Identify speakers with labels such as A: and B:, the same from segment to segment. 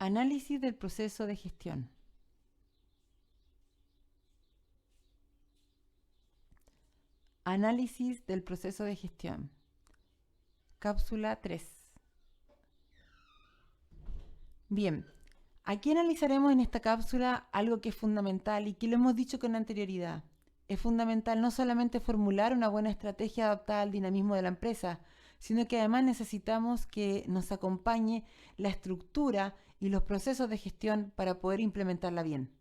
A: Análisis del proceso de gestión. Análisis del proceso de gestión. Cápsula 3. Bien, aquí analizaremos en esta cápsula algo que es fundamental y que lo hemos dicho con anterioridad. Es fundamental no solamente formular una buena estrategia adaptada al dinamismo de la empresa, sino que además necesitamos que nos acompañe la estructura y los procesos de gestión para poder implementarla bien.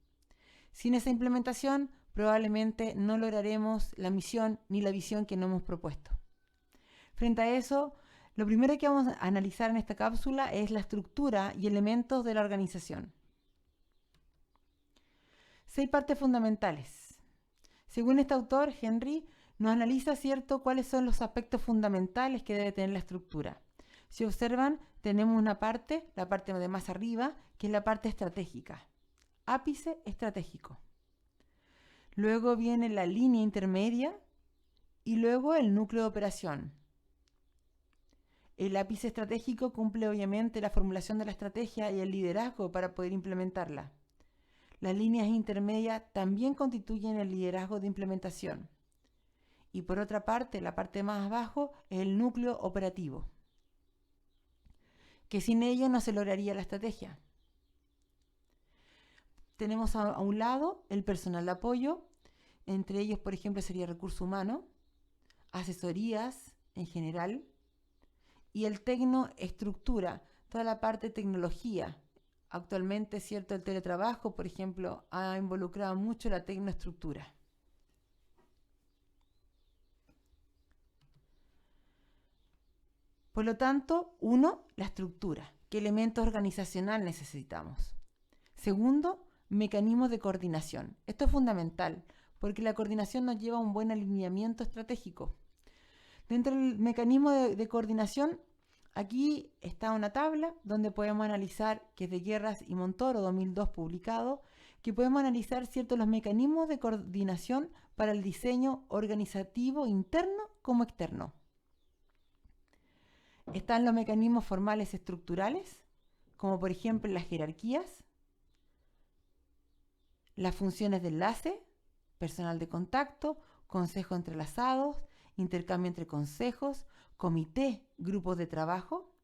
A: Sin esa implementación, probablemente no lograremos la misión ni la visión que nos hemos propuesto. Frente a eso, lo primero que vamos a analizar en esta cápsula es la estructura y elementos de la organización. 6 partes fundamentales. Según este autor, Henry, nos analiza, cuáles son los aspectos fundamentales que debe tener la estructura. Si observan, tenemos una parte, la parte de más arriba, que es la parte estratégica. Ápice estratégico. Luego viene la línea intermedia y luego el núcleo de operación. El ápice estratégico cumple obviamente la formulación de la estrategia y el liderazgo para poder implementarla. Las líneas intermedias también constituyen el liderazgo de implementación. Y por otra parte, la parte más abajo es el núcleo operativo, que sin ello no se lograría la estrategia. Tenemos a un lado el personal de apoyo, entre ellos, por ejemplo, sería recurso humano, asesorías en general, y el tecnoestructura, toda la parte de tecnología. Actualmente, el teletrabajo, por ejemplo, ha involucrado mucho la tecnoestructura. Por lo tanto, 1, la estructura. ¿Qué elementos organizacional necesitamos? Segundo, mecanismos de coordinación. Esto es fundamental, porque la coordinación nos lleva a un buen alineamiento estratégico. Dentro del mecanismo de coordinación, aquí está una tabla donde podemos analizar, que es de Guerras y Montoro, 2002 publicado, que podemos analizar los mecanismos de coordinación para el diseño organizativo interno como externo. Están los mecanismos formales estructurales, como por ejemplo las jerarquías, las funciones de enlace, personal de contacto, consejos entrelazados, intercambio entre consejos, comité, grupos de trabajo,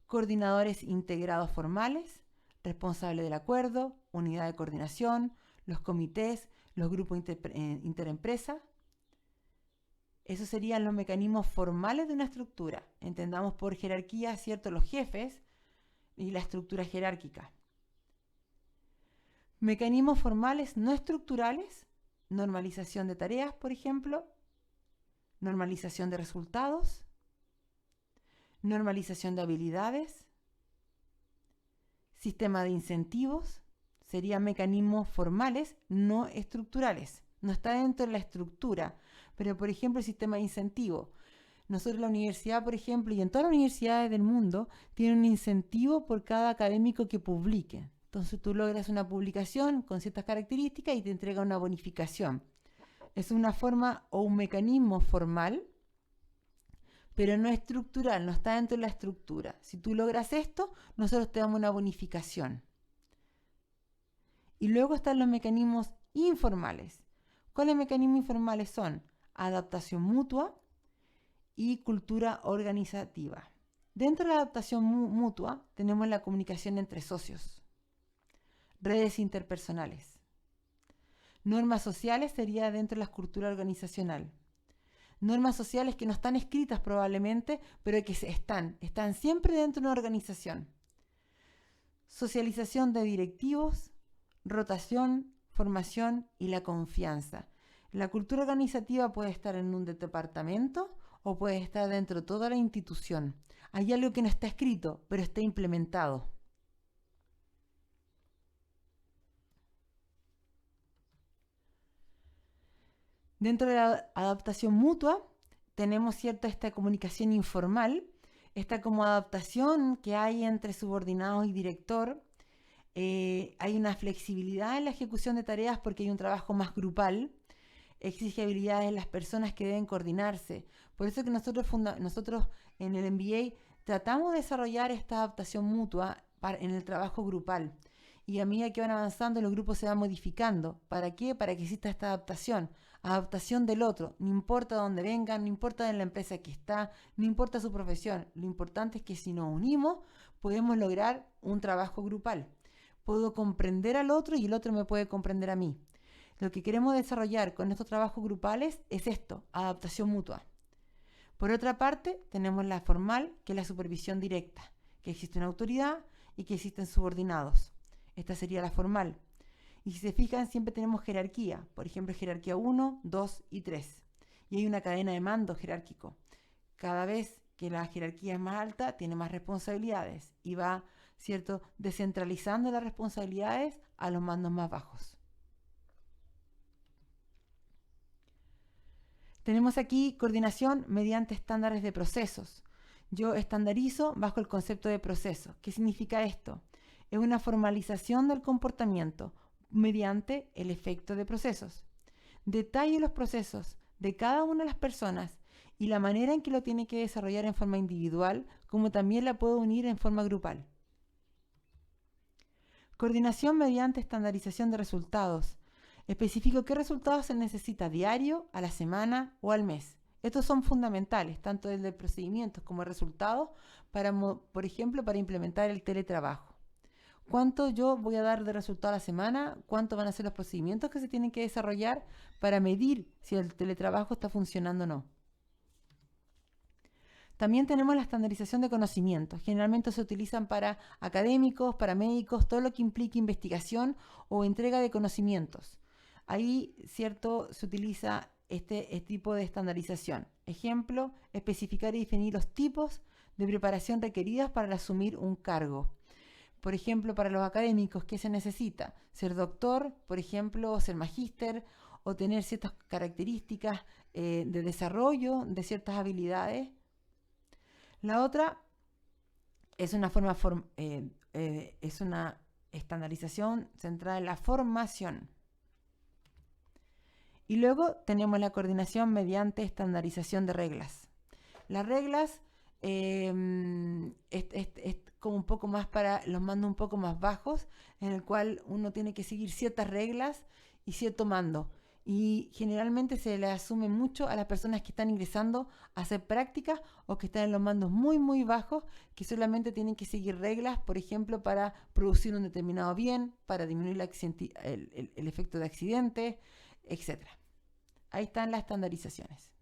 A: coordinadores integrados formales, responsable del acuerdo, unidad de coordinación, los comités, los grupos interempresa. Esos serían los mecanismos formales de una estructura. Entendamos por jerarquía, los jefes y la estructura jerárquica. Mecanismos formales no estructurales, normalización de tareas, por ejemplo, normalización de resultados, normalización de habilidades, sistema de incentivos, serían mecanismos formales no estructurales. No está dentro de la estructura, pero por ejemplo el sistema de incentivo. Nosotros en la universidad, por ejemplo, y en todas las universidades del mundo, tienen un incentivo por cada académico que publique. Entonces tú logras una publicación con ciertas características y te entrega una bonificación. Es una forma o un mecanismo formal, pero no estructural, no está dentro de la estructura. Si tú logras esto, nosotros te damos una bonificación. Y luego están los mecanismos informales. ¿Cuáles mecanismos informales son? Adaptación mutua y cultura organizativa. Dentro de la adaptación mutua tenemos la comunicación entre socios, redes interpersonales. Normas sociales sería dentro de la cultura organizacional. Normas sociales que no están escritas probablemente, pero que están siempre dentro de una organización. Socialización de directivos, rotación, formación y la confianza. La cultura organizativa puede estar en un departamento o puede estar dentro de toda la institución. Hay algo que no está escrito, pero está implementado. Dentro de la adaptación mutua tenemos esta comunicación informal, esta como adaptación que hay entre subordinados y director. Hay una flexibilidad en la ejecución de tareas porque hay un trabajo más grupal. Exige habilidades en las personas que deben coordinarse. Por eso que nosotros en el MBA tratamos de desarrollar esta adaptación mutua en el trabajo grupal. Y a medida que van avanzando, los grupos se van modificando. ¿Para qué? Para que exista esta adaptación del otro. No importa dónde vengan, no importa en la empresa que está, no importa su profesión. Lo importante es que si nos unimos, podemos lograr un trabajo grupal. Puedo comprender al otro y el otro me puede comprender a mí. Lo que queremos desarrollar con estos trabajos grupales es esto, adaptación mutua. Por otra parte, tenemos la formal, que es la supervisión directa, que existe una autoridad y que existen subordinados. Esta sería la formal. Y si se fijan, siempre tenemos jerarquía. Por ejemplo, jerarquía 1, 2 y 3. Y hay una cadena de mando jerárquico. Cada vez que la jerarquía es más alta, tiene más responsabilidades y va, ¿cierto?, descentralizando las responsabilidades a los mandos más bajos. Tenemos aquí coordinación mediante estándares de procesos. Yo estandarizo bajo el concepto de proceso. ¿Qué significa esto? Es una formalización del comportamiento mediante el efecto de procesos. Detalle los procesos de cada una de las personas y la manera en que lo tiene que desarrollar en forma individual, como también la puedo unir en forma grupal. Coordinación mediante estandarización de resultados. Especifico qué resultados se necesita diario, a la semana o al mes. Estos son fundamentales, tanto desde procedimientos como resultados, por ejemplo, para implementar el teletrabajo. ¿Cuánto yo voy a dar de resultado a la semana? ¿Cuánto van a ser los procedimientos que se tienen que desarrollar para medir si el teletrabajo está funcionando o no? También tenemos la estandarización de conocimientos. Generalmente se utilizan para académicos, para médicos, todo lo que implique investigación o entrega de conocimientos. Ahí, ¿cierto?, se utiliza este tipo de estandarización. Ejemplo, especificar y definir los tipos de preparación requeridas para asumir un cargo. Por ejemplo, para los académicos, ¿qué se necesita? Ser doctor, por ejemplo, o ser magíster, o tener ciertas características de desarrollo de ciertas habilidades. La otra es una estandarización centrada en la formación. Y luego tenemos la coordinación mediante estandarización de reglas. Las reglas es como un poco más para los mandos un poco más bajos, en el cual uno tiene que seguir ciertas reglas y cierto mando. Y generalmente se le asume mucho a las personas que están ingresando a hacer prácticas o que están en los mandos muy, muy bajos, que solamente tienen que seguir reglas, por ejemplo, para producir un determinado bien, para disminuir el efecto de accidentes, etc. Ahí están las estandarizaciones.